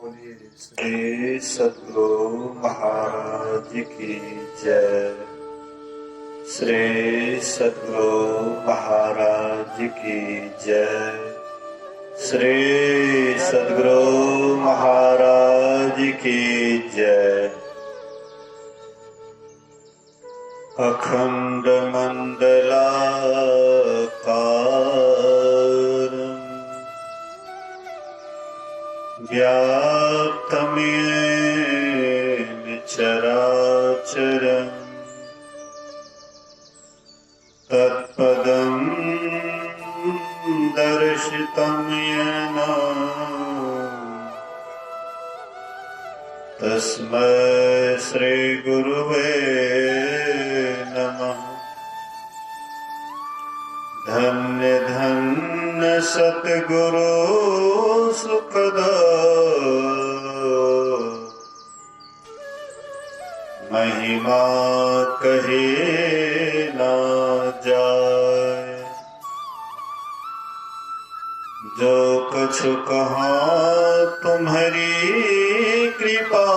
श्री सद्गुरु महाराज की जय। श्री सद्गुरु महाराज की जय। श्री सद्गुरु महाराज की जय। अखंड मंडलाकारं व्याप्तमेन चराचरम् तत्पदं दर्शितं येन तस्मै श्री गुरुवे नमः। धन्य धन्य सतगुरु सुखदा महिमा कहे ना जाए। जो कुछ कहा तुम्हारी कृपा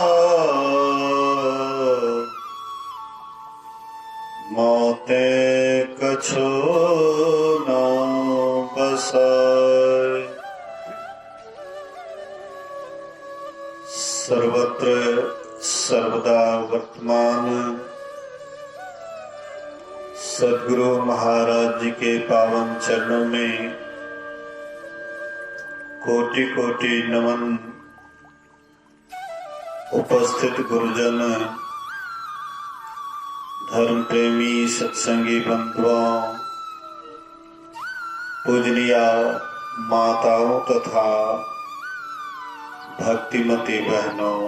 मौते कछु न बसाए। सर्वत्र सर्वदा वर्तमान सद्गुरु महाराज जी के पावन चरणों में कोटि कोटि नमन। उपस्थित गुरुजन, धर्म प्रेमी सत्संगी बंधुओं, पूजनीय माताओं तथा भक्तिमती बहनों,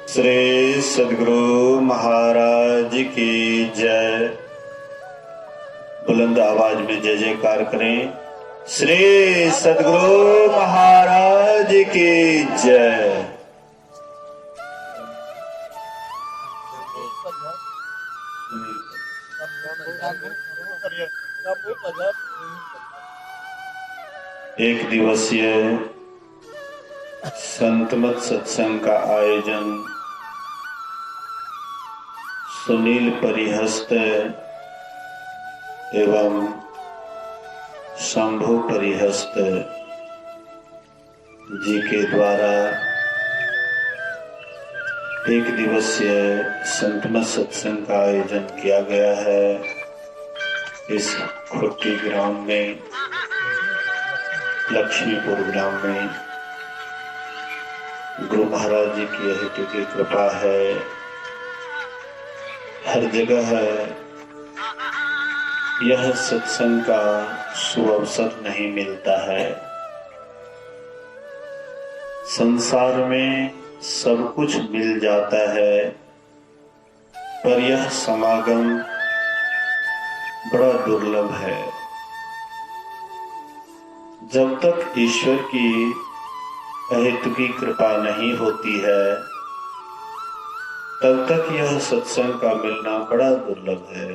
श्री सद्गुरु महाराज की जय। बुलंद आवाज में जय जयकार करें। श्री सद्गुरु महाराज की जय। एक दिवसीय संतमत सत्संग का आयोजन सुनील परिहस्त एवं शंभु परिहस्त जी के द्वारा एक दिवसीय संतमत सत्संग का आयोजन किया गया है। इस खुट्टी ग्राम में, लक्ष्मीपुर ग्राम में गुरु महाराज जी की अहितु की कृपा है। हर जगह यह सत्संग का सुअवसर नहीं मिलता है। संसार में सब कुछ मिल जाता है, पर यह समागम बड़ा दुर्लभ है। जब तक ईश्वर की अहेतु की कृपा नहीं होती है, तब तक यह सत्संग का मिलना बड़ा दुर्लभ है।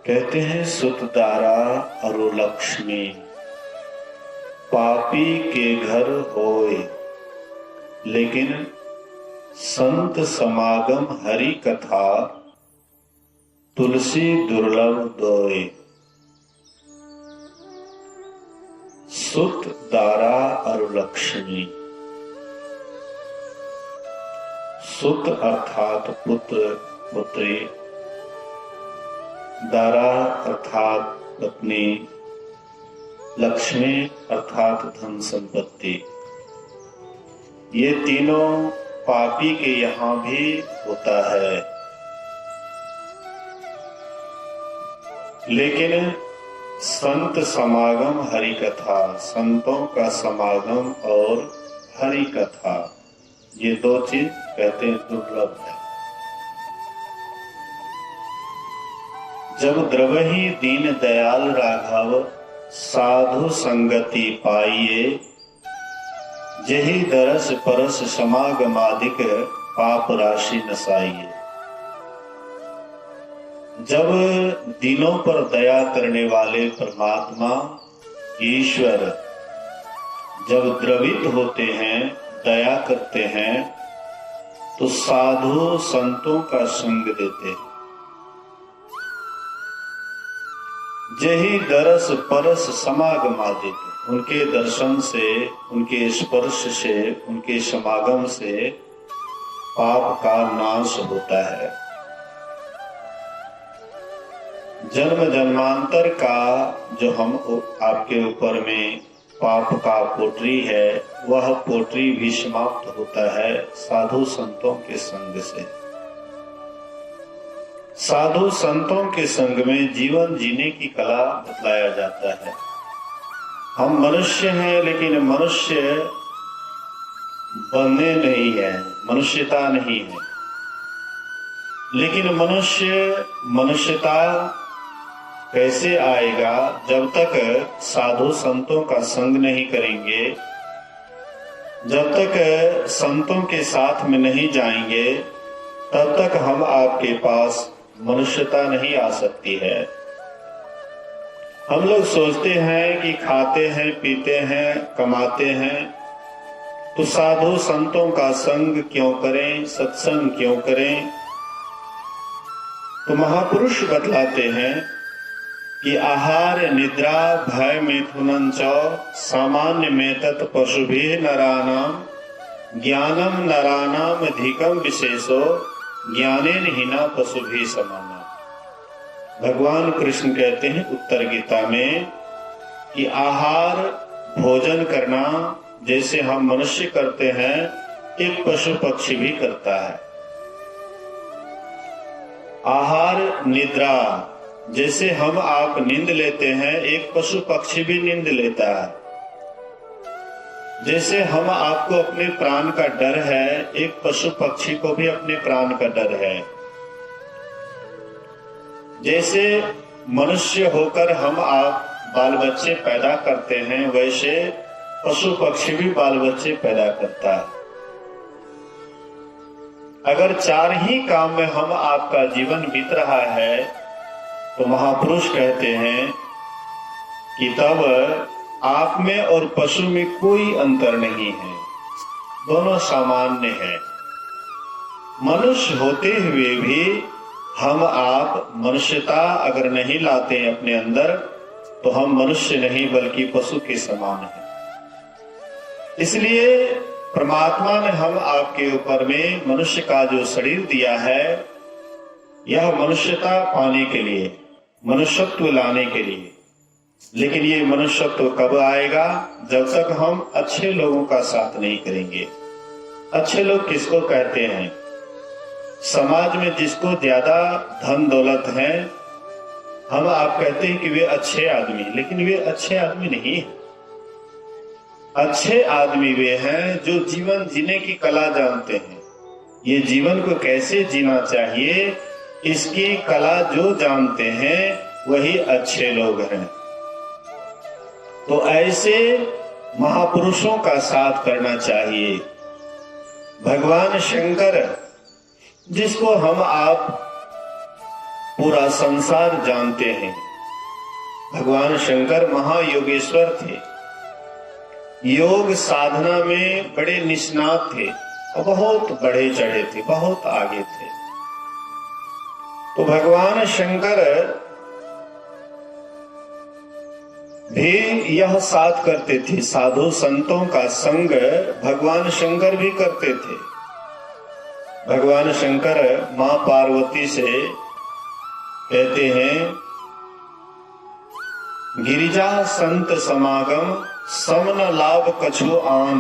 कहते हैं सुत दारा अरु लक्ष्मी पापी के घर होए, लेकिन संत समागम हरि कथा तुलसी दुर्लभ दोए। सुत दारा और लक्ष्मी। सुत अर्थात पुत्र पुत्री, दारा अर्थात पत्नी, लक्ष्मी अर्थात धन संपत्ति। ये तीनों पापी के यहाँ भी होता है, लेकिन संत समागम हरि कथा, संतों का समागम और हरि कथा, ये दो चीज कहते हैं दुर्लभ है। जब द्रवही दीन दयाल राघव साधु संगति पाइए, जही दरस परस समागमादिक पाप राशि नसाइए। जब दीनों पर दया करने वाले परमात्मा ईश्वर जब द्रवित होते हैं, दया करते हैं, तो साधु संतों का संग देते हैं। जही दरस परस समागम आदित, उनके दर्शन से, उनके स्पर्श से, उनके समागम से पाप का नाश होता है। जन्म जन्मांतर का जो हम आपके ऊपर में पाप का पोटरी है, वह पोटरी भी समाप्त होता है साधु संतों के संग से। साधु संतों के संग में जीवन जीने की कला बतलाया जाता है। हम मनुष्य हैं, लेकिन मनुष्य बनने नहीं है, मनुष्यता नहीं है। लेकिन मनुष्यता कैसे आएगा? जब तक साधु संतों का संग नहीं करेंगे, जब तक संतों के साथ में नहीं जाएंगे, तब तक हम आपके पास मनुष्यता नहीं आ सकती है। हम लोग सोचते हैं कि खाते हैं, पीते हैं, कमाते हैं, तो साधु संतों का संग क्यों करें, सत्संग क्यों करें? तो महापुरुष बतलाते हैं कि आहार निद्रा भय मिथुनं च सामान्य में तत् पशुभिः नराणाम ज्ञानम नराणाम अधिकम विशेषो ज्ञानेन हीना पशुभिः समाना। भगवान कृष्ण कहते हैं उत्तर गीता में कि आहार भोजन करना जैसे हम मनुष्य करते हैं, एक पशु पक्षी भी करता है। आहार निद्रा जैसे हम आप नींद लेते हैं, एक पशु पक्षी भी नींद लेता है। जैसे हम आपको अपने प्राण का डर है, एक पशु पक्षी को भी अपने प्राण का डर है। जैसे मनुष्य होकर हम आप बाल बच्चे पैदा करते हैं, वैसे पशु पक्षी भी बाल बच्चे पैदा करता है। अगर चार ही काम में हम आपका जीवन बीत रहा है, तो महापुरुष कहते हैं कि तब आप में और पशु में कोई अंतर नहीं है, दोनों सामान्य है। मनुष्य होते हुए भी हम आप मनुष्यता अगर नहीं लाते हैं अपने अंदर, तो हम मनुष्य नहीं बल्कि पशु के समान हैं। इसलिए परमात्मा ने हम आपके ऊपर में मनुष्य का जो शरीर दिया है, यह मनुष्यता पाने के लिए, मनुष्यत्व लाने के लिए। लेकिन ये मनुष्यत्व कब आएगा? जब तक हम अच्छे लोगों का साथ नहीं करेंगे। अच्छे लोग किसको कहते हैं? समाज में जिसको ज्यादा धन दौलत है, हम आप कहते हैं कि वे अच्छे आदमी, लेकिन वे अच्छे आदमी नहीं है। अच्छे आदमी वे हैं जो जीवन जीने की कला जानते हैं। ये जीवन को कैसे जीना चाहिए, इसकी कला जो जानते हैं, वही अच्छे लोग हैं। तो ऐसे महापुरुषों का साथ करना चाहिए। भगवान शंकर, जिसको हम आप पूरा संसार जानते हैं, भगवान शंकर महायोगेश्वर थे। योग साधना में बड़े निष्णात थे और बहुत बढ़े चढ़े थे, बहुत आगे थे। तो भगवान शंकर भी यह साथ करते थे, साधु संतों का संग भगवान शंकर भी करते थे। भगवान शंकर मां पार्वती से कहते हैं, गिरिजा संत समागम समन लाभ कछु आन,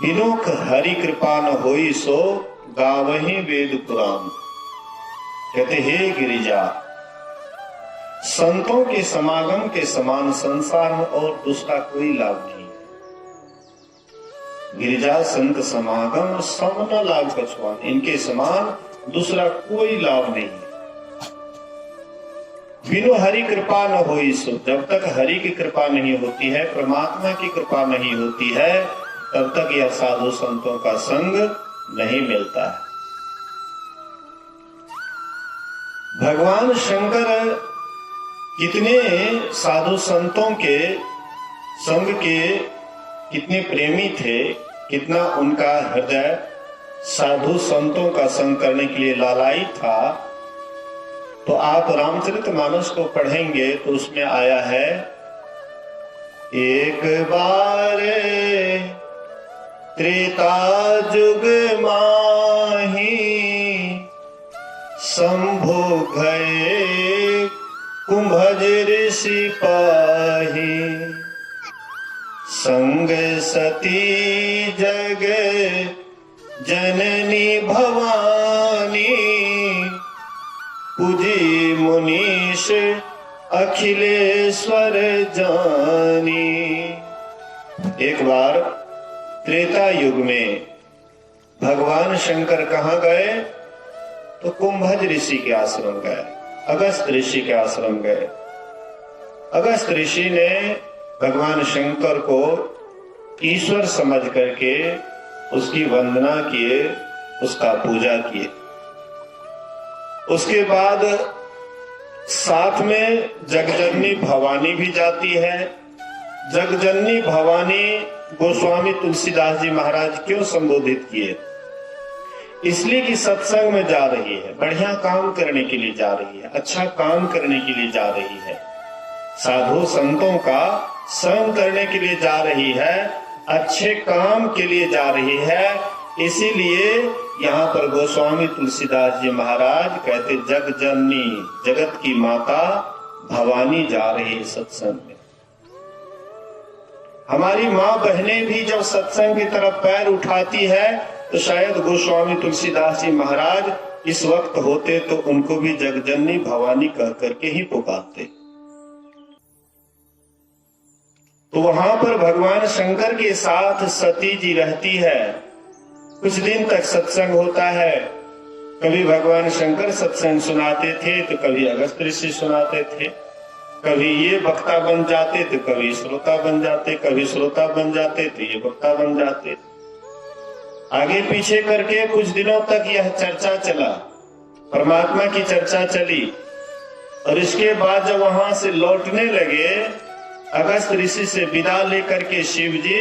बिनुख हरि कृपा न होई सो गावहि वेद पुराण। कहते हे गिरिजा, संतों के समागम के समान संसार में और दूसरा कोई लाभ नहीं है। गिरिजा संत समागम समन लाभ कछुआन, इनके समान दूसरा कोई लाभ नहीं है। बिनु हरि कृपा न होई सो, जब तक हरि की कृपा नहीं होती है, परमात्मा की कृपा नहीं होती है, तब तक यह साधु संतों का संग नहीं मिलता है। भगवान शंकर कितने साधु संतों के संग के कितने प्रेमी थे, कितना उनका हृदय साधु संतों का संग करने के लिए लालाई था। तो आप रामचरितमानस को पढ़ेंगे तो उसमें आया है, एक बार त्रेता जुग माही शंभु गए कुंभज ऋषि पाही, संग सती जग जननी भवानी, पूजी मुनीश अखिलेश्वर जानी। एक बार त्रेता युग में भगवान शंकर कहाँ गए? तो कुंभज ऋषि के आश्रम गए, अगस्त ऋषि के आश्रम गए। अगस्त ऋषि ने भगवान शंकर को ईश्वर समझ करके उसकी वंदना किए, उसका पूजा किए। उसके बाद साथ में जगजननी भवानी भी जाती है। जगजननी भवानी गोस्वामी तुलसीदास जी महाराज क्यों संबोधित किए? इसलिए कि सत्संग में जा रही है, बढ़िया काम करने के लिए जा रही है, अच्छा काम करने के लिए जा रही है, साधु संतों का संग करने के लिए जा रही है, अच्छे काम के लिए जा रही है। इसीलिए यहाँ पर गोस्वामी तुलसीदास जी महाराज कहते, जग जननी, जगत की माता भवानी जा रही है सत्संग में। हमारी माँ बहनें भी जब सत्संग की तरफ पैर उठाती है तो शायद गोस्वामी तुलसीदास जी महाराज इस वक्त होते तो उनको भी जगजननी भवानी कह करके ही पुकारते। तो वहां पर भगवान शंकर के साथ सती जी रहती है। कुछ दिन तक सत्संग होता है। कभी भगवान शंकर सत्संग सुनाते थे तो कभी अगस्त ऋषि सुनाते थे, कभी ये वक्ता बन जाते तो कभी श्रोता बन जाते, कभी श्रोता बन जाते तो ये वक्ता बन जाते। आगे पीछे करके कुछ दिनों तक यह चर्चा चला, परमात्मा की चर्चा चली। और इसके बाद जब वहां से लौटने लगे, अगस्त ऋषि से विदा लेकर के शिव जी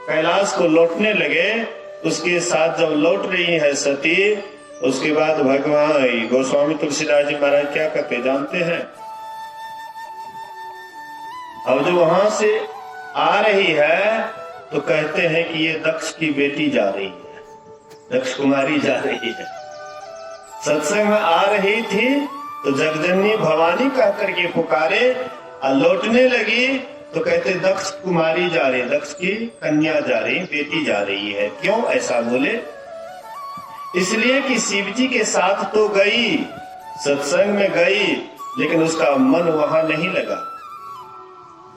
कैलाश को लौटने लगे, उसके साथ जब लौट रही है सती, उसके बाद भगवान गोस्वामी तुलसीदास जी महाराज क्या कहते जानते हैं? अब जो वहां से आ रही है तो कहते हैं कि ये दक्ष की बेटी जा रही है, दक्ष कुमारी जा रही है। सत्संग में आ रही थी तो जगजननी भवानी कह करके पुकारे, और लौटने लगी तो कहते दक्ष कुमारी जा रही, दक्ष की कन्या जा रही, बेटी जा रही है। क्यों ऐसा बोले? इसलिए कि शिव जी के साथ तो गई, सत्संग में गई, लेकिन उसका मन वहां नहीं लगा।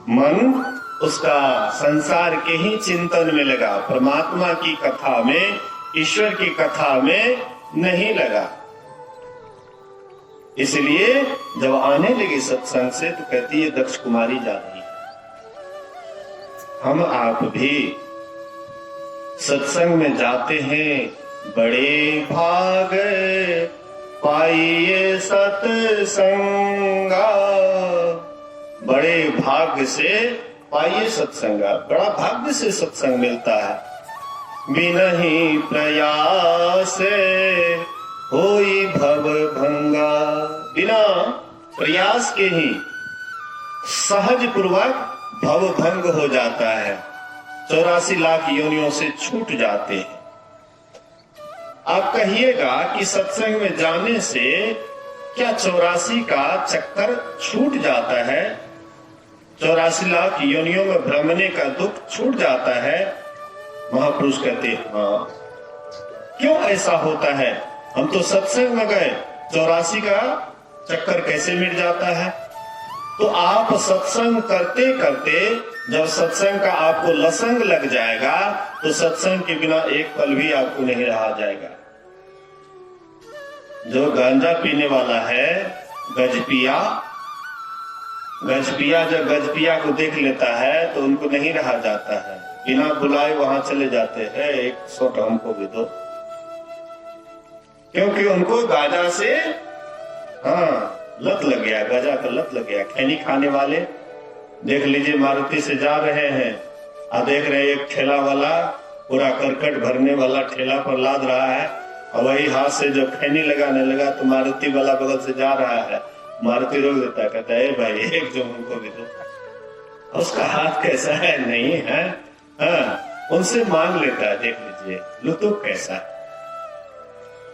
मन उसका संसार के ही चिंतन में लगा, परमात्मा की कथा में, ईश्वर की कथा में नहीं लगा। इसलिए जब आने लगी सत्संग से तो कहती है दक्ष कुमारी जा रही है। हम आप भी सत्संग में जाते हैं, बड़े भाग पाइए सत्संगा, बड़े भाग्य से पाइए सत्संगा, बड़ा भाग्य से सत्संग मिलता है। बिना ही प्रयास होई भव भंगा, बिना प्रयास के ही सहज पूर्वक भव भंग हो जाता है, 84 लाख योनियों से छूट जाते हैं। आप कहिएगा कि सत्संग में जाने से क्या 84 का चक्कर छूट जाता है? 84 लाख योनियों में भ्रमने का दुख छूट जाता है? महापुरुष कहते हाँ। क्यों ऐसा होता है? हम तो सत्संग में गए, 84 का चक्कर कैसे मिट जाता है? तो आप सत्संग करते करते जब सत्संग का आपको लसंग लग जाएगा तो सत्संग के बिना एक पल भी आपको नहीं रहा जाएगा। जो गांजा पीने वाला है, गजपिया, गजपिया जब गजपिया को देख लेता है तो उनको नहीं रहा जाता है, बिना बुलाए वहां चले जाते हैं, एक शॉट हमको भी दो, क्योंकि उनको गांजा से हाँ, लत लग गया, गजा का लत लग गया। खैनी खाने वाले देख लीजिए, मारुति से जा रहे हैं और देख रहे हैं एक ठेला वाला पूरा करकट भरने वाला ठेला पर लाद रहा है, और वही हाथ से जो खैनी लगाने लगा तो मारुति वाला बगल से जा रहा है, मारुति रोक देता है, कहता है भाई एक जो उनको भी दो। उसका हाथ कैसा है, नहीं है, हाँ, उनसे मांग लेता है। देख लीजिए लुत्फ कैसा है।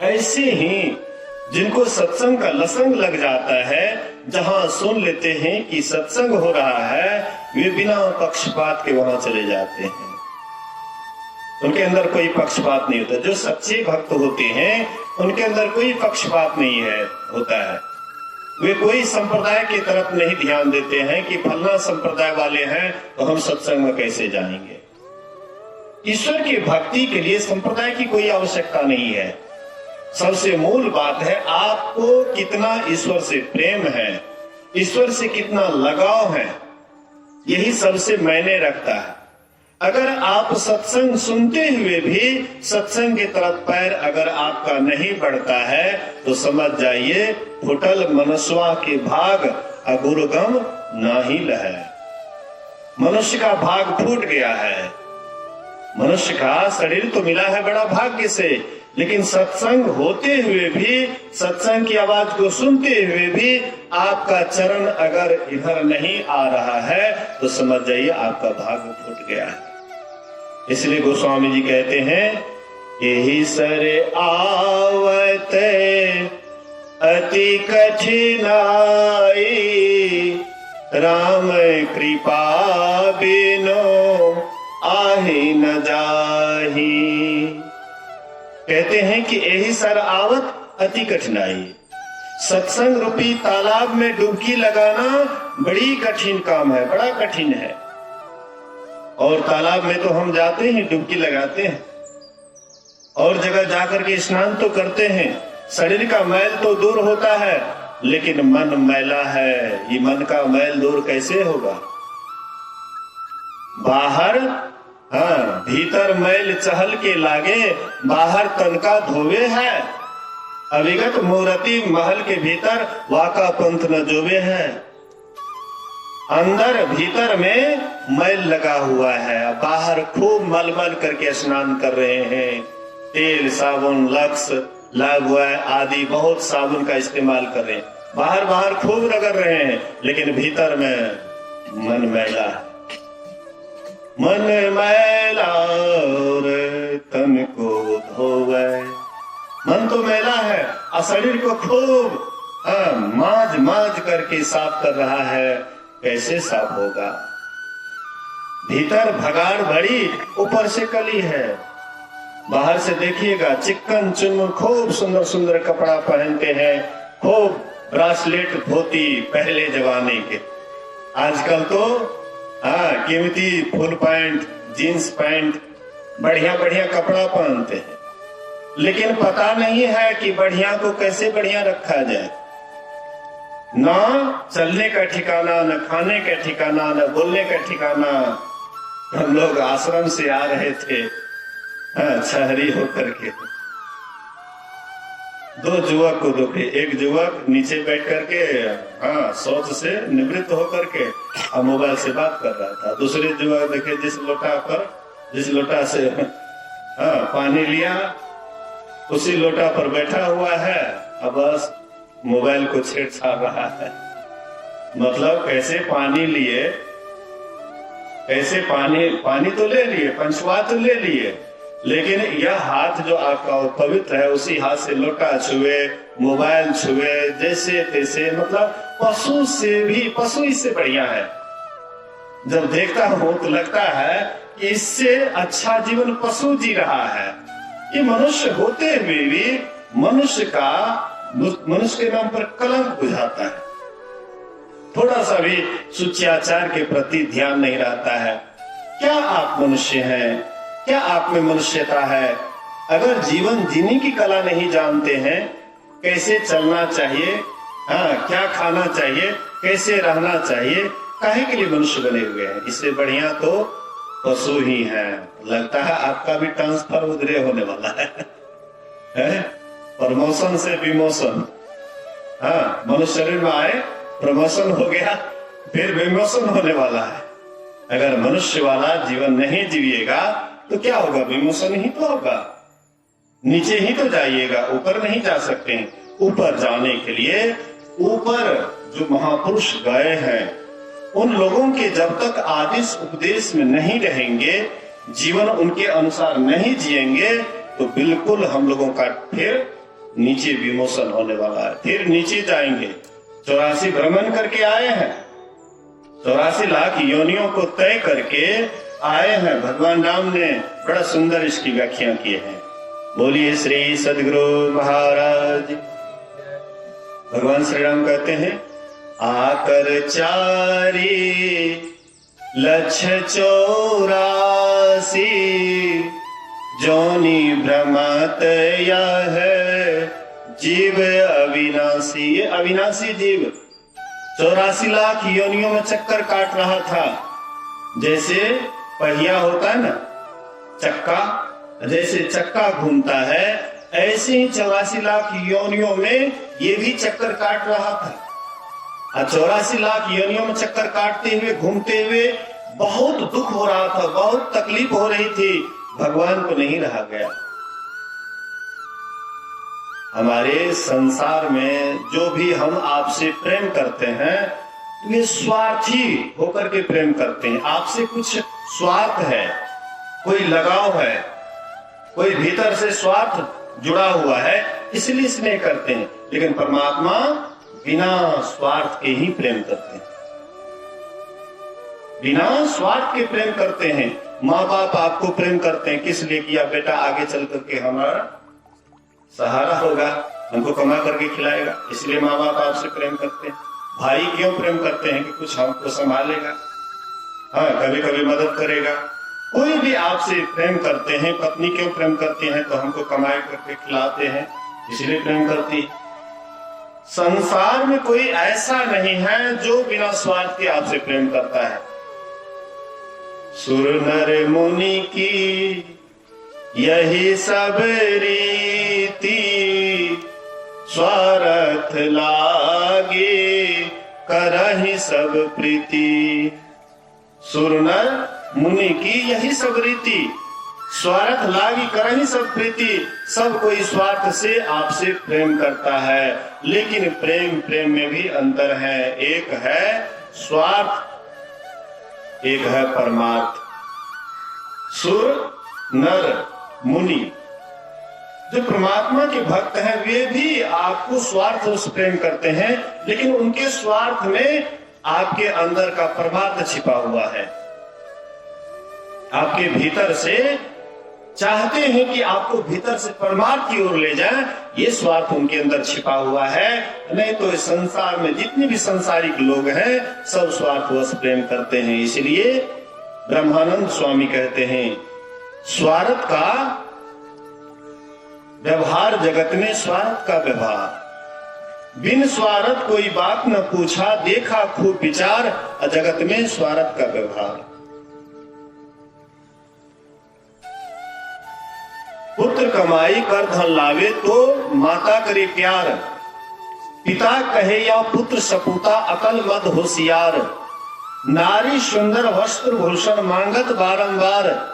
ऐसे ही जिनको सत्संग का लसंग लग जाता है, जहां सुन लेते हैं कि सत्संग हो रहा है, वे बिना पक्षपात के वहां चले जाते हैं। उनके अंदर कोई पक्षपात नहीं होता। जो सच्चे भक्त होते हैं उनके अंदर कोई पक्षपात नहीं है होता है। वे कोई संप्रदाय की तरफ नहीं ध्यान देते हैं कि फलना संप्रदाय वाले हैं तो हम सत्संग में कैसे जाएंगे। ईश्वर की भक्ति के लिए संप्रदाय की कोई आवश्यकता नहीं है। सबसे मूल बात है आपको कितना ईश्वर से प्रेम है, ईश्वर से कितना लगाव है, यही सबसे मायने रखता है। अगर आप सत्संग सुनते हुए भी सत्संग की तरफ पैर अगर आपका नहीं बढ़ता है तो समझ जाइए फुटल मनस्वा के भाग अगुरगम नाही लहै। मनुष्य का भाग फूट गया है। मनुष्य का शरीर तो मिला है बड़ा भाग्य से, लेकिन सत्संग होते हुए भी, सत्संग की आवाज को सुनते हुए भी आपका चरण अगर इधर नहीं आ रहा है तो समझ जाइए आपका भाग्य फूट गया है। इसलिए गोस्वामी जी कहते हैं, यही सरे आवते अति कठिनाई, राम कृपा बिनो आहि न जाही। कहते हैं कि यही सर आवत अति कठिनाई। सत्संग रूपी तालाब में डुबकी लगाना बड़ी कठिन काम है, बड़ा कठिन है। और तालाब में तो हम जाते हैं, डुबकी लगाते हैं, और जगह जाकर के स्नान तो करते हैं, शरीर का मैल तो दूर होता है, लेकिन मन मैला है। ये मन का मैल दूर कैसे होगा? बाहर हाँ, भीतर मैल चहल के लागे, बाहर तन का धोवे है। अविगत मूर्ति महल के भीतर वाका पंथ न जोवे है। अंदर भीतर में मैल लगा हुआ है, बाहर खूब मलमल करके स्नान कर रहे हैं। तेल, साबुन, लक्स, लाइफबॉय आदि बहुत साबुन का इस्तेमाल कर रहे हैं, बाहर खूब रगड़ रहे हैं, लेकिन भीतर में मन मैला है। मन मैला और तन को धोवे। मन तो मैला है और शरीर को खूब माज करके साफ कर रहा है। कैसे साफ होगा? भीतर भगाड़ बड़ी, ऊपर से कली है। बाहर से देखिएगा चिकन चुन खूब सुंदर सुंदर कपड़ा पहनते हैं, खूब ब्रासलेट धोती पहले जमाने के। आजकल तो कीमती फुल पैंट, जींस पैंट, बढ़िया बढ़िया कपड़ा पहनते हैं, लेकिन पता नहीं है कि बढ़िया को कैसे बढ़िया रखा जाए। ना चलने का ठिकाना, न खाने का ठिकाना, न बोलने का ठिकाना। हम लोग आश्रम से आ रहे थे शहरी होकर के, दो युवक को देखे। एक युवक नीचे बैठ करके शौच से निवृत्त होकर के मोबाइल से बात कर रहा था। दूसरे युवक देखे जिस लोटा से पानी लिया उसी लोटा पर बैठा हुआ है, अब बस मोबाइल को छेड़छाड़ रहा है। मतलब कैसे पानी लिए, कैसे पानी तो ले लिए, पंचवा तो ले लिए, लेकिन यह हाथ जो आपका पवित्र है उसी हाथ से लोटा छुए, मोबाइल छुए, जैसे तैसे। मतलब पशु इससे बढ़िया है। जब देखता हूं तो लगता है कि इससे अच्छा जीवन पशु जी रहा है। ये मनुष्य होते हुए भी मनुष्य के नाम पर कलंक बुझाता है। थोड़ा सा भी शिष्टाचार के प्रति ध्यान नहीं रहता है। क्या आप मनुष्य हैं? क्या आप में मनुष्यता है? अगर जीवन जीने की कला नहीं जानते हैं, कैसे चलना चाहिए, क्या खाना चाहिए, कैसे रहना चाहिए, काहे के लिए मनुष्य बने हुए हैं? इससे बढ़िया तो पशु ही है। लगता है आपका भी ट्रांसफर उधरे होने वाला है? प्रमोशन से विमोशन। हाँ, मनुष्य शरीर में आए, प्रमोशन हो गया, फिर विमोशन होने वाला है। अगर मनुष्य वाला जीवन नहीं जीविएगा तो क्या होगा? विमोशन ही तो होगा, नीचे ही तो जाइएगा, ऊपर नहीं जा सकते। ऊपर जाने के लिए ऊपर जो महापुरुष गए हैं, उन लोगों के जब तक आदेश उपदेश में नहीं रहेंगे, जीवन उनके अनुसार नहीं जिएंगे, तो बिल्कुल हम लोगों का फिर नीचे विमोशन होने वाला है, फिर नीचे जाएंगे। 84 भ्रमण करके आए हैं, 84 लाख योनियों को तय करके आए हैं। भगवान राम ने बड़ा सुंदर इसकी व्याख्या की है। बोलिए श्री सद्गुरु महाराज। भगवान श्री राम कहते हैं, आकर 4,84,000 जोनि भ्रमत यह जीव अविनाशी। ये अविनाशी जीव 84 लाख योनियों में चक्कर काट रहा था। जैसे पहिया होता है ना, चक्का, जैसे चक्का घूमता है, ऐसे ही 84 लाख योनियों में ये भी चक्कर काट रहा था। 84 लाख योनियों में चक्कर काटते हुए, घूमते हुए बहुत दुख हो रहा था, बहुत तकलीफ हो रही थी, भगवान को नहीं रहा गया। हमारे संसार में जो भी हम आपसे प्रेम करते हैं, वे स्वार्थी होकर के प्रेम करते हैं। आपसे कुछ स्वार्थ है, कोई लगाव है, कोई भीतर से स्वार्थ जुड़ा हुआ है, इसलिए स्नेह करते हैं। लेकिन परमात्मा बिना स्वार्थ के ही प्रेम करते हैं, बिना स्वार्थ के प्रेम करते हैं। माँ बाप आपको प्रेम करते हैं किस लिए? कि आप बेटा आगे चल करके हमारा सहारा होगा, हमको कमा करके खिलाएगा, इसलिए माँ बाप आपसे प्रेम करते हैं। भाई क्यों प्रेम करते हैं? कि कुछ हमको संभालेगा, हाँ, कभी कभी मदद करेगा। कोई भी आपसे प्रेम करते हैं। पत्नी क्यों प्रेम करती है? तो हमको कमाई करके खिलाते हैं, इसलिए प्रेम करती है। संसार में कोई ऐसा नहीं है जो बिना स्वार्थ के आपसे प्रेम करता है। सुर नर मुनि की यही सब रीति, स्वार्थ लागे करहि सब प्रीति। सुर नर मुनि की यही सब रीति, स्वार्थ लागी करहि सब प्रीति। सब कोई स्वार्थ से आपसे प्रेम करता है, लेकिन प्रेम में भी अंतर है। एक है स्वार्थ, एक है परमार्थ। सुर नर मुनि जो परमात्मा के भक्त हैं, वे भी आपको स्वार्थ से प्रेम करते हैं, लेकिन उनके स्वार्थ में आपके अंदर का परमार्थ छिपा हुआ है। आपके भीतर से चाहते हैं कि आपको भीतर से परमार्थ की ओर ले जाए, ये स्वार्थ उनके अंदर छिपा हुआ है। नहीं तो इस संसार में जितने भी संसारिक लोग हैं, सब स्वार्थवश प्रेम करते हैं। इसलिए ब्रह्मानंद स्वामी कहते हैं, स्वार्थ का व्यवहार जगत में स्वार्थ का व्यवहार। बिन स्वार्थ कोई बात न पूछा, देखा खूब विचार, जगत में स्वार्थ का व्यवहार। पुत्र कमाई कर धन लावे तो माता करे प्यार, पिता कहे या पुत्र सपूता अकल मद होशियार। नारी सुंदर वस्त्र भूषण मांगत बारंबार,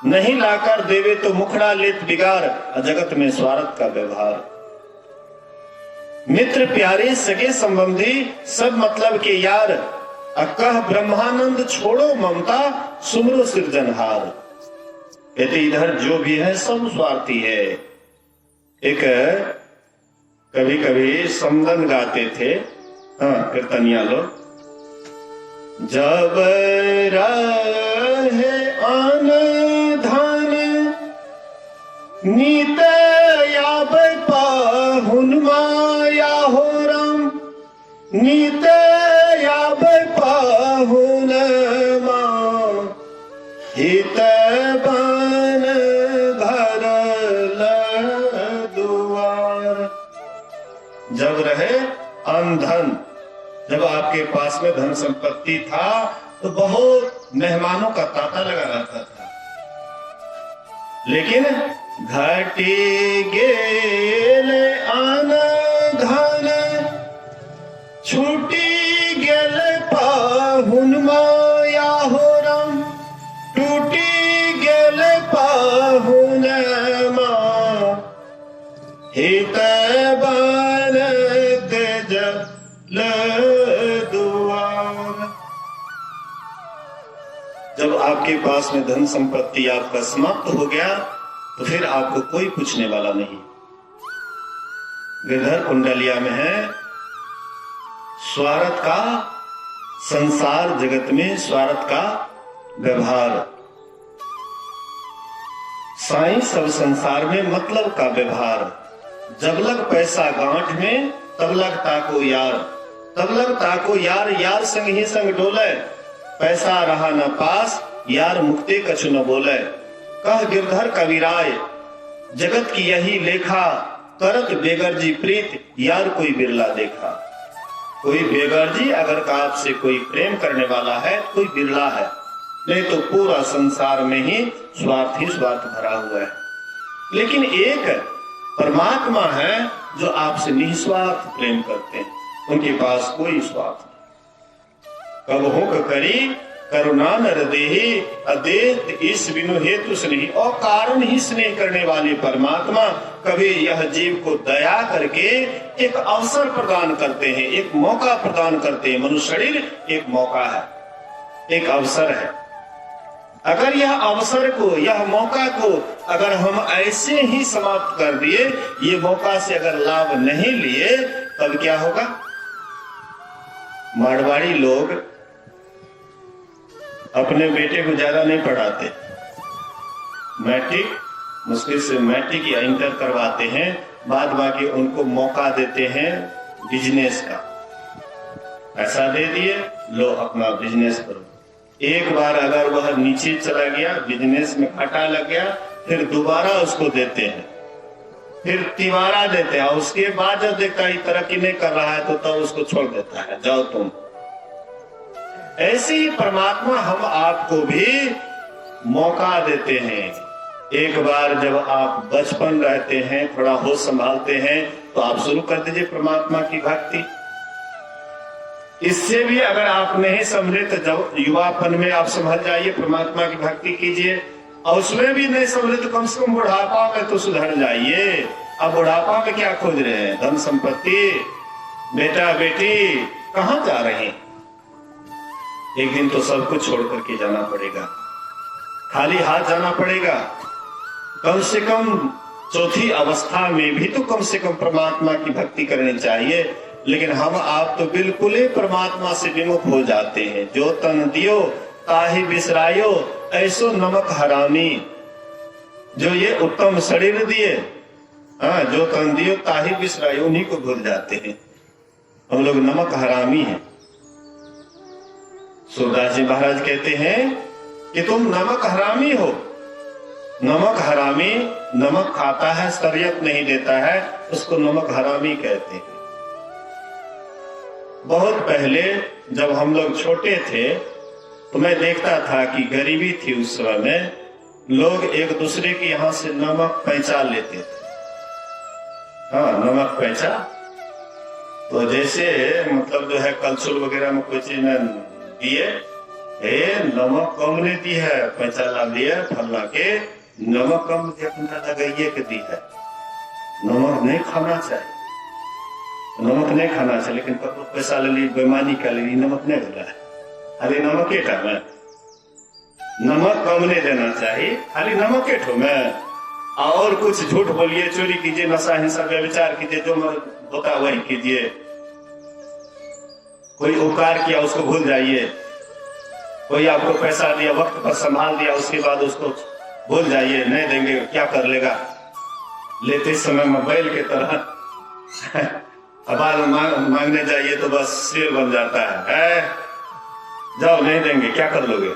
नहीं लाकर देवे तो मुखड़ा लेत बिगार, जगत में स्वार्थ का व्यवहार। मित्र प्यारे सगे संबंधी सब मतलब के यार, अकह ब्रह्मानंद छोड़ो ममता सुमरो सिरजनहार। कहते इधर जो भी है सब स्वार्थी है। एक कभी कभी समदन गाते थे, हाँ, कीर्तनिया लोग, जब रहे अन धन नीत याब पाहुन माया हो राम, नीत याब पाहुन मां हित बन घर दुआर। जब रहे अनधन, जब आपके पास में धन संपत्ति था तो बहुत मेहमानों का तांता लगा रहता था, लेकिन घटी गेले अन धन दुआर। जब आपके पास में धन संपत्ति आपका समाप्त हो गया तो फिर आपको कोई पूछने वाला नहीं। गिरधर कुंडलिया में है स्वार्थ का संसार जगत में स्वार्थ का व्यवहार। साईं सब संसार में मतलब का व्यवहार। जब लग पैसा गांठ में तब लग ताको यार, तब लग ताको यार, यार संग ही संग डोले। पैसा रहा न पास यार मुक्ते कछु न बोले। कह गिरधर कविराय जगत की यही लेखा, करत बेगरजी प्रीत यार कोई बिरला देखा। कोई बेगरजी अगर का आपसे कोई प्रेम करने वाला है कोई बिरला है, नहीं तो पूरा संसार में ही स्वार्थ भरा हुआ है। लेकिन एक परमात्मा है जो आपसे निस्वार्थ प्रेम करते हैं, उनके पास कोई स्वार्थ नहीं। कब हो करी करुणा नर देहि, अदेत इस बिनु हेतु स्नेही। और कारण ही स्नेह करने वाले परमात्मा कभी यह जीव को दया करके एक अवसर प्रदान करते हैं, एक मौका प्रदान करते हैं। मनुष्य शरीर एक मौका है, एक अवसर है। अगर यह अवसर को, यह मौका को अगर हम ऐसे ही समाप्त कर दिए, ये मौका से अगर लाभ नहीं लिए, तब क्या होगा? मारवाड़ी लोग अपने बेटे को ज्यादा नहीं पढ़ाते, मैट्रिक मुश्किल से मैट्रिक या इंटर करवाते हैं, बाद बाकी उनको मौका देते हैं बिजनेस का। पैसा दे दिए, लो अपना बिजनेस करो। एक बार अगर वह नीचे चला गया, बिजनेस में घाटा लग गया, फिर दोबारा उसको देते हैं, फिर तिवारा देते हैं। उसके बाद जब देखता है तरक्की नहीं कर रहा है तो तब उसको छोड़ देता है, जाओ तुम। ऐसे ही परमात्मा हम आपको भी मौका देते हैं। एक बार जब आप बचपन रहते हैं, थोड़ा होश संभालते हैं, तो आप शुरू कर दीजिए परमात्मा की भक्ति। इससे भी अगर आप नहीं समझे तो जब युवापन में आप समझ जाइए, परमात्मा की भक्ति कीजिए। और उसमें भी नहीं समझे तो कम से कम बुढ़ापा में तो सुधर जाइए। अब बुढ़ापा में क्या खोज रहे हैं? धन संपत्ति, बेटा बेटी, कहां जा रहे हैं? एक दिन तो सब कुछ छोड़ करके जाना पड़ेगा, खाली हाथ जाना पड़ेगा। कम से कम चौथी अवस्था में भी तो कम से कम परमात्मा की भक्ति करनी चाहिए। लेकिन हम आप तो बिल्कुल ही परमात्मा से विमुख हो जाते हैं। जो तन दियो ताहि बिसरायो, ऐसो नमक हरामी। जो ये उत्तम शरीर दिए, हाँ, जो तन दियो ताहि बिसरायो, उन्हीं को भूल जाते हैं। हम लोग नमक हरामी हैं। सूरदास जी महाराज कहते हैं कि तुम नमक हरामी हो। नमक हरामी, नमक खाता है शरीयत नहीं देता है, उसको नमक हरामी कहते हैं। बहुत पहले जब हम लोग छोटे थे तो मैं देखता था कि गरीबी थी उस समय में, लोग एक दूसरे के यहां से नमक पैंचा लेते थे। हाँ, नमक पैंचा। तो जैसे मतलब जो है कलछुल वगैरह में कोई चीज दिए, नमक कम ने दी है, पैसा ला दिया फल्ला के, नमक कम लगाइए के दी है। नमक नहीं खाना चाहिए, नमक नहीं खाना चाहिए। लेकिन पैसा ले ली, बेईमानी कर ली, नमक नहीं हो रहा है, खाली नमक के ठो में। नमक कम नहीं देना चाहिए, खाली नमक के ठो में। और कुछ झूठ बोलिए, चोरी कीजिए, नशा हिंसा व्यभिचार कीजिए, जो होता वही कीजिए। कोई उपकार किया उसको भूल जाइए, कोई आपको पैसा दिया, वक्त पर संभाल दिया, उसके बाद उसको भूल जाइए, नहीं देंगे क्या कर लेगा। लेते समय में बैल के तरह अब मांगने जाइए तो बस सिर बन जाता है, जाओ नहीं देंगे क्या कर लोगे।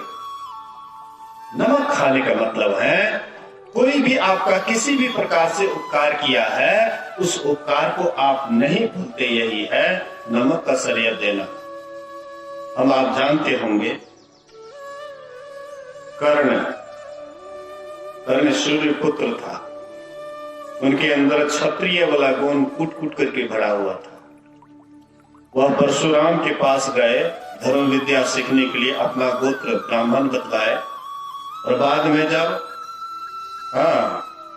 नमक खाने का मतलब है कोई भी आपका किसी भी प्रकार से उपकार किया है, उस उपकार को आप नहीं भूलते, यही है नमक का शरीयत देना। हम आप जानते होंगे कर्ण सूर्य पुत्र था, उनके अंदर क्षत्रिय वाला गुण कूट कूट करके भरा हुआ था। वह परशुराम के पास गए धर्म विद्या सीखने के लिए, अपना गोत्र ब्राह्मण बतलाए, और बाद में जब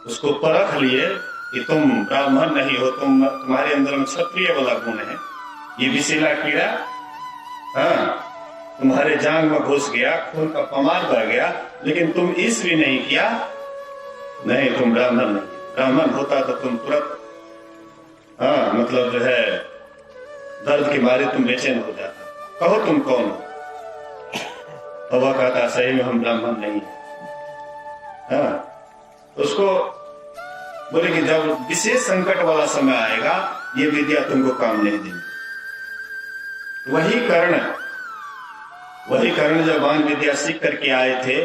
उसको परख लिए कि तुम ब्राह्मण नहीं हो, तुम्हारे अंदर में क्षत्रिय वाला गुण है, ये विषैला कीड़ा, हाँ, तुम्हारे जांग में घुस गया, खून का पमार बह गया, लेकिन तुम इस भी नहीं किया। नहीं, तुम ब्राह्मण नहीं। ब्राह्मण होता तो तुम तुरंत, हाँ, मतलब जो है दर्द के मारे तुम बेचैन हो जाता। कहो तुम कौन हो? तो वह कहता सही में हम ब्राह्मण नहीं है। हाँ, उसको बोले कि जब विशेष संकट वाला समय आएगा, ये विद्या तुमको काम नहीं देगी। वही कर्ण जब बाण विद्या सीख करके आए थे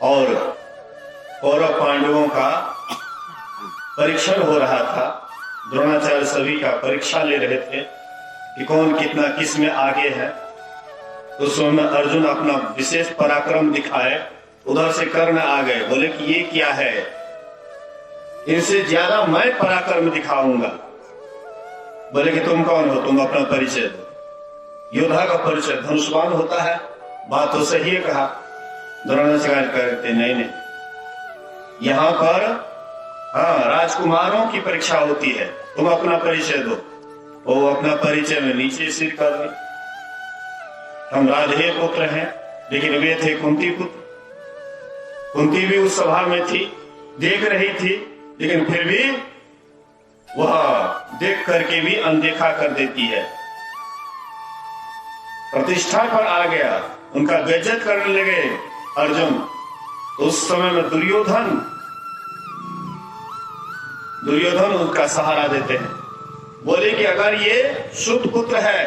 और कौरव पांडवों का परीक्षण हो रहा था, द्रोणाचार्य सभी का परीक्षा ले रहे थे कि कौन कितना किस में आगे है, तो उस समय अर्जुन अपना विशेष पराक्रम दिखाए। उधर से कर्ण आ गए, बोले कि ये क्या है, इनसे ज्यादा मैं पराक्रम दिखाऊंगा। बोले कि तुम कौन हो, तुम अपना परिचय दो। योद्धा का परिचय धनुष्वान होता है, बात तो सही है कहा। द्रोणाचार्य कहते नहीं, यहां पर हाँ राजकुमारों की परीक्षा होती है, तुम अपना परिचय दो। वो अपना परिचय में नीचे सिर कर दे। हम राधे पुत्र हैं, लेकिन वे थे कुंती पुत्र। कुंती भी उस सभा में थी, देख रही थी, लेकिन फिर भी वह देख करके भी अनदेखा कर देती है। प्रतिष्ठा पर आ गया, उनका बेइज्जत करने लगे अर्जुन। उस समय में दुर्योधन उनका सहारा देते हैं। बोले कि अगर ये शुद्ध पुत्र है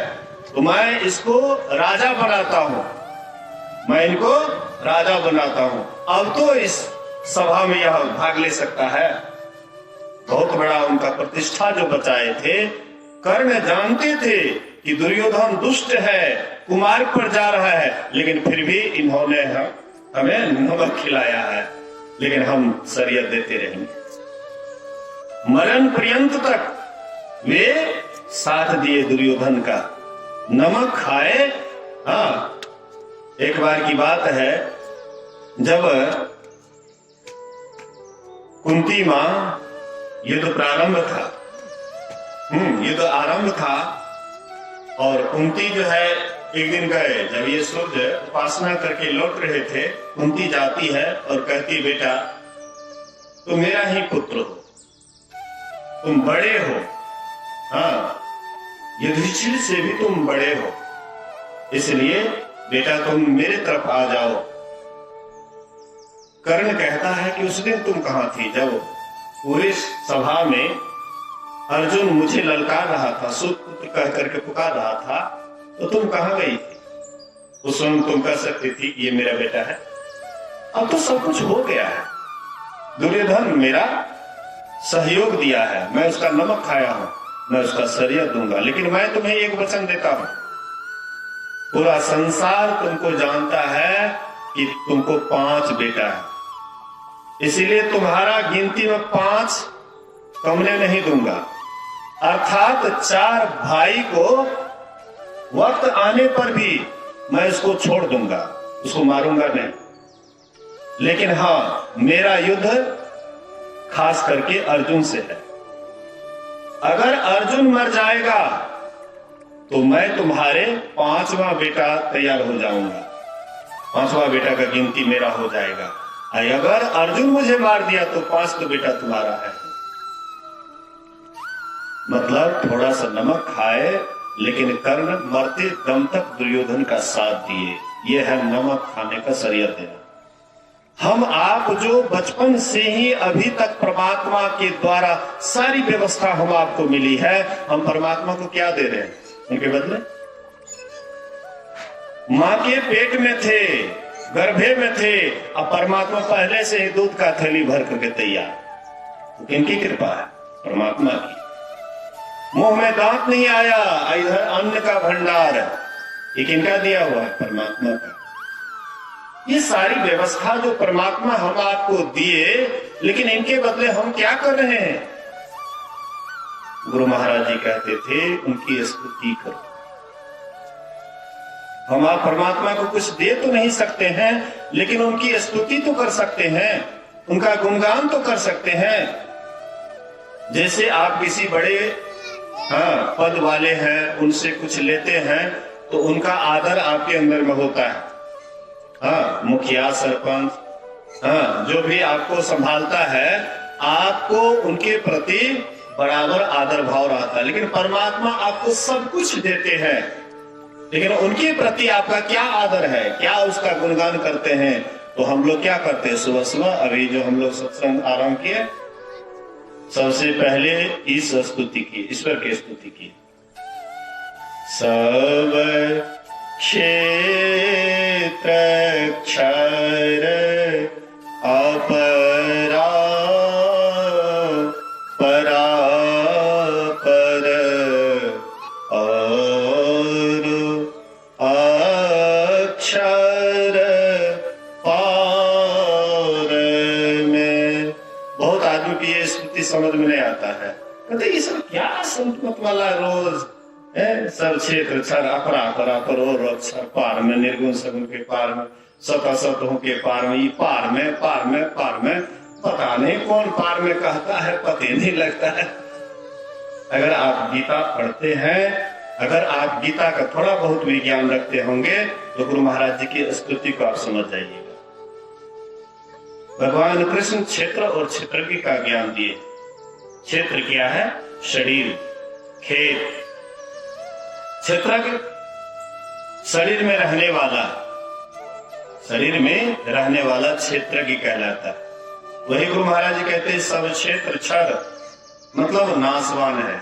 तो मैं इसको राजा बनाता हूं, मैं इनको राजा बनाता हूं। अब तो इस सभा में यह भाग ले सकता है। बहुत बड़ा उनका प्रतिष्ठा जो बचाए थे। कर्ण जानते थे कि दुर्योधन दुष्ट है, कुमार्ग पर जा रहा है, लेकिन फिर भी इन्होंने हमें नमक खिलाया है, लेकिन हम शरीयत देते रहेंगे। मरण पर्यंत तक वे साथ दिए दुर्योधन का, नमक खाए। हाँ, एक बार की बात है, जब कुंती मां युद्ध प्रारंभ था, युद्ध आरंभ था, और कुंती जो है एक दिन गए, जब ये सूर्य उपासना करके लौट रहे थे, कुंती जाती है और कहती बेटा तुम मेरा ही पुत्र हो, तुम बड़े हो, हाँ युधिष्ठिर से भी तुम बड़े हो, इसलिए बेटा तुम मेरे तरफ आ जाओ। कर्ण कहता है कि उस दिन तुम कहां थी, जब पूरे सभा में अर्जुन मुझे ललकार रहा था, सुपुत्र कह करके पुकार रहा था, तो तुम कहां गई थी? उस समय तुम कह सकती थी कि ये मेरा बेटा है। अब तो सब कुछ हो गया है, दुर्योधन मेरा सहयोग दिया है, मैं उसका नमक खाया हूं, मैं उसका शरीयत दूंगा, लेकिन मैं तुम्हें एक वचन देता हूं, पूरा संसार तुमको जानता है कि तुमको 5 बेटा है, इसीलिए तुम्हारा गिनती में 5 कमने नहीं दूंगा। अर्थात 4 भाई को वक्त आने पर भी मैं उसको छोड़ दूंगा, उसको मारूंगा नहीं। लेकिन हाँ, मेरा युद्ध खास करके अर्जुन से है। अगर अर्जुन मर जाएगा तो मैं तुम्हारे 5वां बेटा तैयार हो जाऊंगा, 5वां बेटा का गिनती मेरा हो जाएगा। अगर अर्जुन मुझे मार दिया तो 5 तो बेटा तुम्हारा है। मतलब थोड़ा सा नमक खाए, लेकिन कर्ण मरते दम तक दुर्योधन का साथ दिए। यह है नमक खाने का शरीयत देना। हम आप जो बचपन से ही अभी तक परमात्मा के द्वारा सारी व्यवस्था हम आपको मिली है, हम परमात्मा को क्या दे रहे हैं उनके बदले? मां के पेट में थे, गर्भे में थे, अब परमात्मा पहले से ही दूध का थैली भर करके तैयार। तो किनकी कृपा है? परमात्मा की। मुंह में दांत नहीं आया, इधर अन्न का भंडार, ये किनका दिया हुआ है? परमात्मा का। ये सारी व्यवस्था जो परमात्मा हम आपको दिए, लेकिन इनके बदले हम क्या कर रहे हैं? गुरु महाराज जी कहते थे उनकी स्तुति करो। हम आप परमात्मा को कुछ दे तो नहीं सकते हैं, लेकिन उनकी स्तुति तो कर सकते हैं, उनका गुणगान तो कर सकते हैं। जैसे आप किसी बड़े हाँ, पद वाले हैं, उनसे कुछ लेते हैं तो उनका आदर आपके अंदर में होता है। हाँ, मुखिया, सरपंच, हाँ, जो भी आपको संभालता है, आपको उनके प्रति बराबर आदर भाव रहता है। लेकिन परमात्मा आपको सब कुछ देते हैं, लेकिन उनके प्रति आपका क्या आदर है, क्या उसका गुणगान करते हैं? तो हम लोग क्या करते हैं? सुबह सुबह अभी जो हम लोग सत्संग आरंभ किए, सबसे पहले इस स्तुति की, ईश्वर की स्तुति की। सब क्षेत्र क्षर अपरा परापर और अक्षर पार में। बहुत आदमी की ये स्तुति समझ में नहीं आता है, कहते ये सब क्या संत वाला रोज है। सब क्षेत्र क्षर अपरा परापर और अक्षर पार में, निर्गुण सगुण के पार में, सत असतों के पार में, पार में पार में पार में, पता नहीं कौन पार में कहता है, पता नहीं लगता है। अगर आप गीता पढ़ते हैं, अगर आप गीता का थोड़ा बहुत भी ज्ञान रखते होंगे तो गुरु महाराज जी की स्तुति को आप समझ जाइएगा। भगवान कृष्ण क्षेत्र और क्षेत्रज्ञ का ज्ञान दिए। क्षेत्र क्या है? शरीर, खेत। क्षेत्रज्ञ शरीर में रहने वाला, शरीर में रहने वाला क्षेत्रज्ञ कहलाता है। वही गुरु महाराज जी कहते हैं सब क्षेत्र क्षर, मतलब नाशवान है।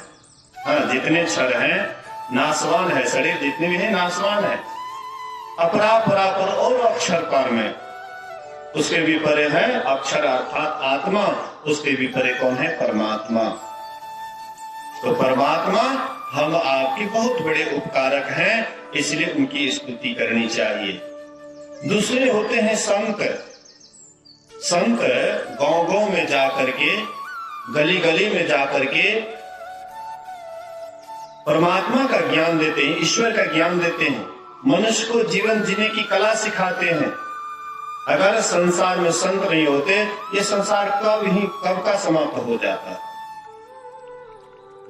हाँ, जितने क्षर हैं नाशवान है, शरीर जितने भी है नाशवान है। अपरा परापर और अक्षर पार में, उसके भी परे है अक्षर अर्थात आत्मा, उसके भी परे कौन है? परमात्मा। तो परमात्मा हम आपके बहुत बड़े उपकारक हैं, इसलिए उनकी स्तुति करनी चाहिए। दूसरे होते हैं संत। संत गांव गांव में जाकर के, गली गली में जाकर के परमात्मा का ज्ञान देते हैं, ईश्वर का ज्ञान देते हैं, मनुष्य को जीवन जीने की कला सिखाते हैं। अगर संसार में संत नहीं होते, ये संसार कब का समाप्त हो जाता।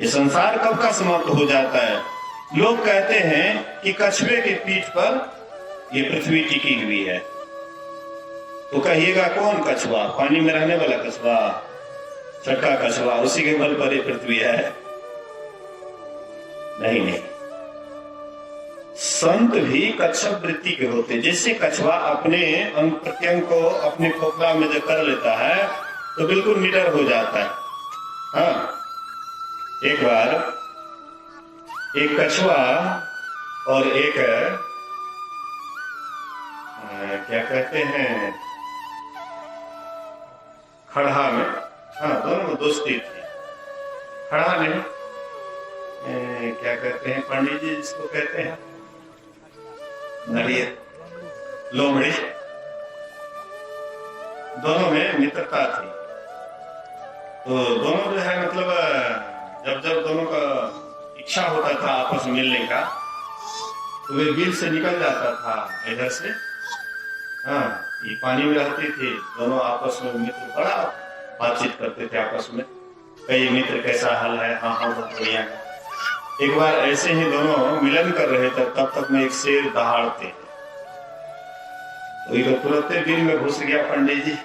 ये संसार कब का समाप्त हो जाता है। लोग कहते हैं कि कछुए के पीठ पर ये पृथ्वी टिकी हुई है, तो कहिएगा कौन कछुआ? पानी में रहने वाला कछुआ, छठा कछुआ, उसी के बल पर ये पृथ्वी है। नहीं नहीं, संत भी कच्छप वृत्ति के होते। जैसे कछुआ अपने अंग प्रत्यंग को अपने खोपड़ा में जब कर लेता है तो बिल्कुल निडर हो जाता है। हाँ, एक बार एक कछुआ और एक क्या कहते हैं खड़हा में, हाँ, दोनों में दोस्ती थी। खड़हा में क्या कहते हैं पंडित जी जिसको कहते हैं नड़िए, लोमड़ी, दोनों में मित्रता थी। तो दोनों जो है मतलब जब जब दोनों का इच्छा होता था आपस में मिलने का, तो वे बिल से निकल जाता था इधर से। हाँ, ये पानी में रहते थे दोनों, आपस में मित्र बड़ा बातचीत करते थे आपस में। कई मित्र कैसा हाल है? हाँ हाँ बहुत बढ़िया। एक बार ऐसे ही दोनों मिलन कर रहे थे, तब तक में एक शेर दहाड़ते, तो ये तुरंत बिल में घुस गया पंडित जी।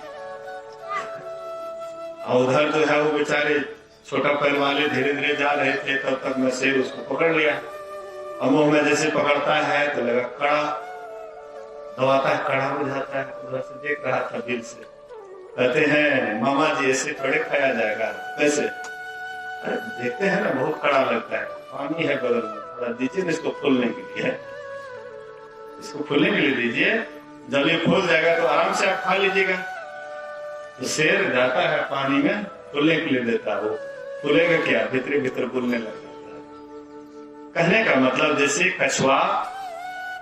और उधर जो है वो बेचारे छोटा पैर वाले धीरे धीरे जा रहे थे, तब तक में शेर उसको पकड़ लिया। अब मुंह में जैसे पकड़ता है तो लगा कड़ा, दबाता है कड़ा हो जाता है। उधर से देख रहा था दिल से, कहते हैं मामा जी ऐसे थोड़े खाया जाएगा। कैसे? अरे देखते हैं ना बहुत कड़ा लगता है, पानी है बगल में, थोड़ा दीजिए ना इसको फूलने के लिए, इसको फूलने के लिए दीजिए, जब ये फूल जाएगा तो आराम से आप खा लीजिएगा। तो शेर जाता है पानी में, फूलने के लिए देता है, वो फूलेगा क्या? भीतर भीतर फूलने लग जाता है। कहने का मतलब जैसे कछुआ,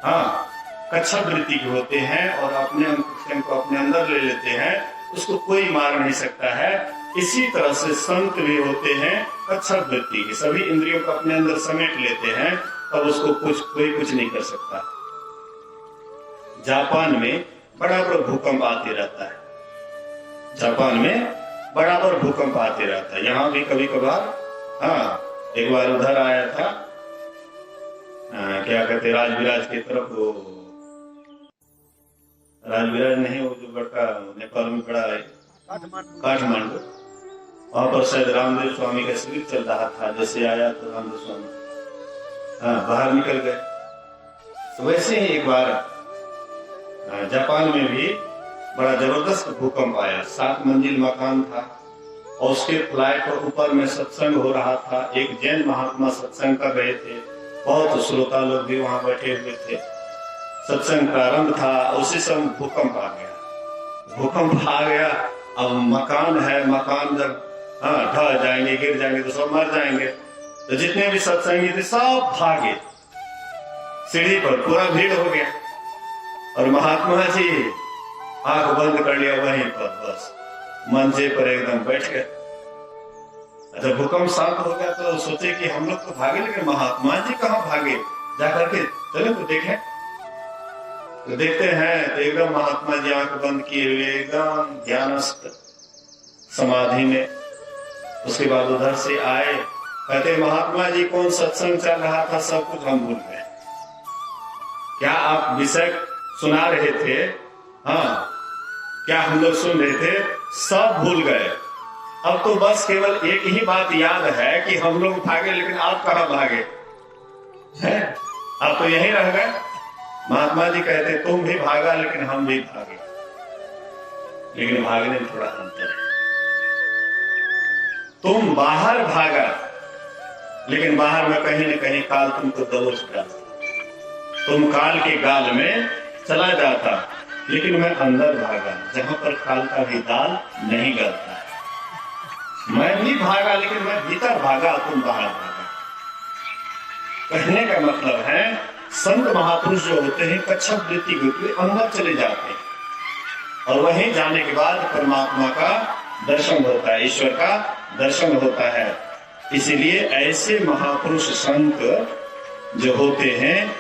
हाँ, कच्छप वृत्ति के होते हैं और अपने अंग को अपने अंदर ले लेते हैं, उसको कोई मार नहीं सकता है। इसी तरह से संत भी होते हैं कच्छप वृत्ति के, सभी इंद्रियों को अपने अंदर समेट लेते हैं, तब उसको कोई कुछ नहीं कर सकता। जापान में बराबर भूकंप आते रहता है, जापान में बराबर भूकंप आते रहता है। यहाँ भी कभी कभार हाँ एक बार उधर आया था, क्या कहते, राजविराज की तरफ, वो राजविराज नहीं, वो जो बड़का नेपाल में पड़ा है काठमांडू, वहां पर शायद रामदेव स्वामी का शिविर चल रहा था। जैसे आया तो रामदेव स्वामी बाहर निकल गए। तो वैसे ही एक बार जापान में भी बड़ा जबरदस्त भूकंप आया। 7 मंजिल मकान था और उसके फ्लाइट पर ऊपर में सत्संग हो रहा था। एक जैन महात्मा सत्संग कर रहे थे, बहुत श्रोता लोग भी वहां बैठे हुए थे। सत्संग प्रारंभ था, उसी समय भूकंप आ गया। भूकंप आ गया, अब मकान है, मकान जब ढह जाएंगे, गिर जाएंगे तो सब मर जाएंगे। तो जितने भी सत्संगी थे सब भागे, सीढ़ी पर पूरा भीड़ हो गया और महात्मा जी आंख बंद कर लिया वहीं पर, बस मंचे पर एकदम बैठ गए। अच्छा, भूकंप शांत हो गया तो सोचे कि हम लोग तो भागे, लेकिन महात्मा जी कहाँ भागे, जाकर के चलो तो देखें। तो देखते हैं तो एकदम महात्मा जी आंख बंद किए हुए एकदम ध्यानस्थ समाधि में। उसके बाद उधर से आए, कहते महात्मा जी कौन सत्संग चल रहा था सब कुछ हम भूल गए। क्या आप विषय सुना रहे थे, हाँ क्या हम लोग सुन रहे थे, सब भूल गए। अब तो बस केवल एक ही बात याद है कि हम लोग भागे, लेकिन आप कहाँ भागे हैं? आप तो यहीं रह गए। महात्मा जी कहते तुम भी भागा लेकिन हम भी भागे, लेकिन भागने में थोड़ा अंतर है। तुम बाहर भागा, लेकिन बाहर में कहीं न कहीं काल तुमको दबोच डालता। तुम काल के गाल में चला जाता, लेकिन मैं अंदर भागा जहां पर काल का भी दाल नहीं गलता। मैं भी भागा, लेकिन मैं भीतर भागा, तुम बाहर भागा। कहने का मतलब है संत महापुरुष जो होते हैं कच्छप वृत्ति के अंदर चले जाते हैं और वहीं जाने के बाद परमात्मा का दर्शन होता है, ईश्वर का दर्शन होता है। इसीलिए ऐसे महापुरुष संत जो होते हैं,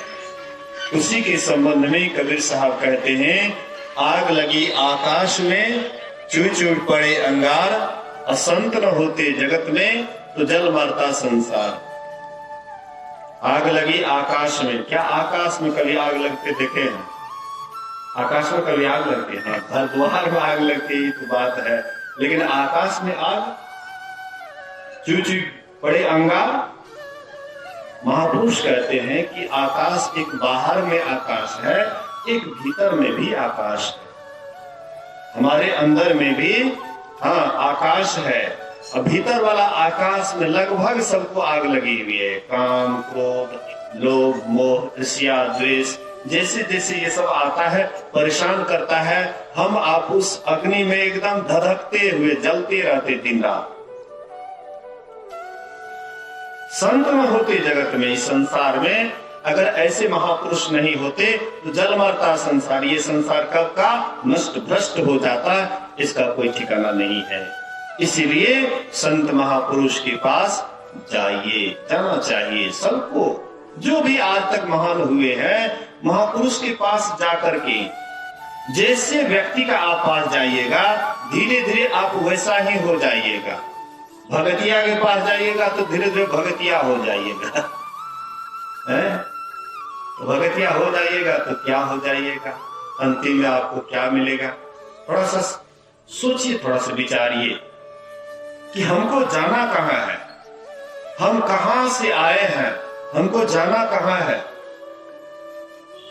उसी के संबंध में कबीर साहब कहते हैं, आग लगी आकाश में, चूं चूं पड़े अंगार, असंत न होते जगत में तो जल मरता संसार। आग लगी आकाश में, क्या आकाश में कभी आग लगते देखे हैं? आकाश में कभी आग लगती है? घर द्वार में आग लगती तो बात है, लेकिन आकाश में आग, चूं चूं पड़े अंगार। महापुरुष कहते हैं कि आकाश एक बाहर में आकाश है, एक भीतर में भी आकाश है। हमारे अंदर में भी आकाश है और भीतर वाला आकाश में लगभग सबको आग लगी हुई है। काम, क्रोध, लोभ, मोह, ईर्ष्या, द्वेष, जैसे जैसे ये सब आता है परेशान करता है। हम आप उस अग्नि में एकदम धधकते हुए जलते रहते दिन रात। संत न होते जगत में, इस संसार में अगर ऐसे महापुरुष नहीं होते तो जल मरता संसार। ये संसार कब का नष्ट भ्रष्ट हो जाता, इसका कोई ठिकाना नहीं है। इसीलिए संत महापुरुष के पास जाइए, जाना चाहिए सबको। जो भी आज तक महान हुए हैं, महापुरुष के पास जाकर के जैसे व्यक्ति का आप पास जाइएगा, धीरे धीरे आप वैसा ही हो जाइएगा। भगतिया के पास जाइएगा तो धीरे धीरे भगतिया हो जाइएगा, तो भगतिया हो जाइएगा तो क्या हो जाइएगा, अंतिम में आपको क्या मिलेगा? थोड़ा सा सोचिए, थोड़ा सा विचारिए कि हमको जाना कहाँ है, हम कहाँ से आए हैं, हमको जाना कहाँ है।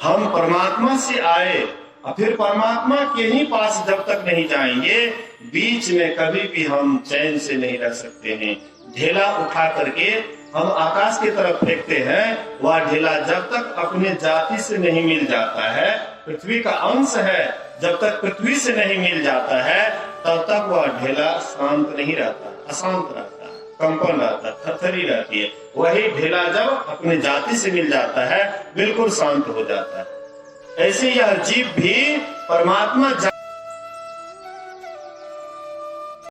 हम परमात्मा से आए और फिर परमात्मा के ही पास जब तक नहीं जाएंगे, बीच में कभी भी हम चैन से नहीं रह सकते हैं। ढेला उठा करके हम आकाश की तरफ फेंकते हैं, वह ढेला जब तक अपने जाति से नहीं मिल जाता है, पृथ्वी का अंश है, जब तक पृथ्वी से नहीं मिल जाता है तब तक वह ढेला शांत नहीं रहता, अशांत रहता, कंपन रहता, थरथरी रहती है। वही ढेला जब अपने जाति से मिल जाता है बिल्कुल शांत हो जाता है। ऐसे यह जीव भी परमात्मा